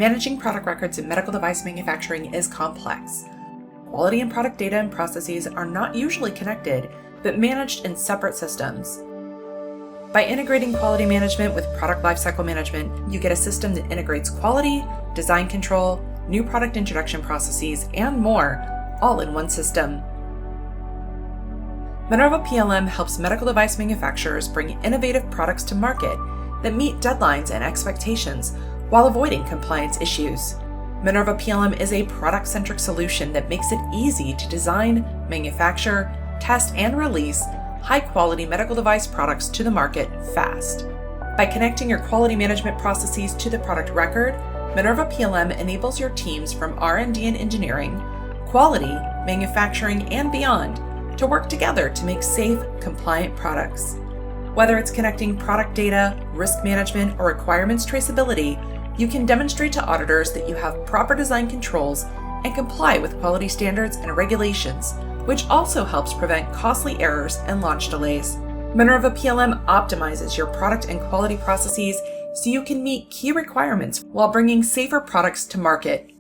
Managing product records in medical device manufacturing is complex. Quality and product data and processes are not usually connected, but managed in separate systems. By integrating quality management with product lifecycle management, you get a system that integrates quality, design control, new product introduction processes, and more, all in one system. Minerva PLM helps medical device manufacturers bring innovative products to market that meet deadlines and expectations while avoiding compliance issues. Minerva PLM is a product-centric solution that makes it easy to design, manufacture, test, and release high-quality medical device products to the market fast. By connecting your quality management processes to the product record, Minerva PLM enables your teams from R&D and engineering, quality, manufacturing, and beyond to work together to make safe, compliant products. Whether it's connecting product data, risk management, or requirements traceability, you can demonstrate to auditors that you have proper design controls and comply with quality standards and regulations, which also helps prevent costly errors and launch delays. Minerva PLM optimizes your product and quality processes so you can meet key requirements while bringing safer products to market.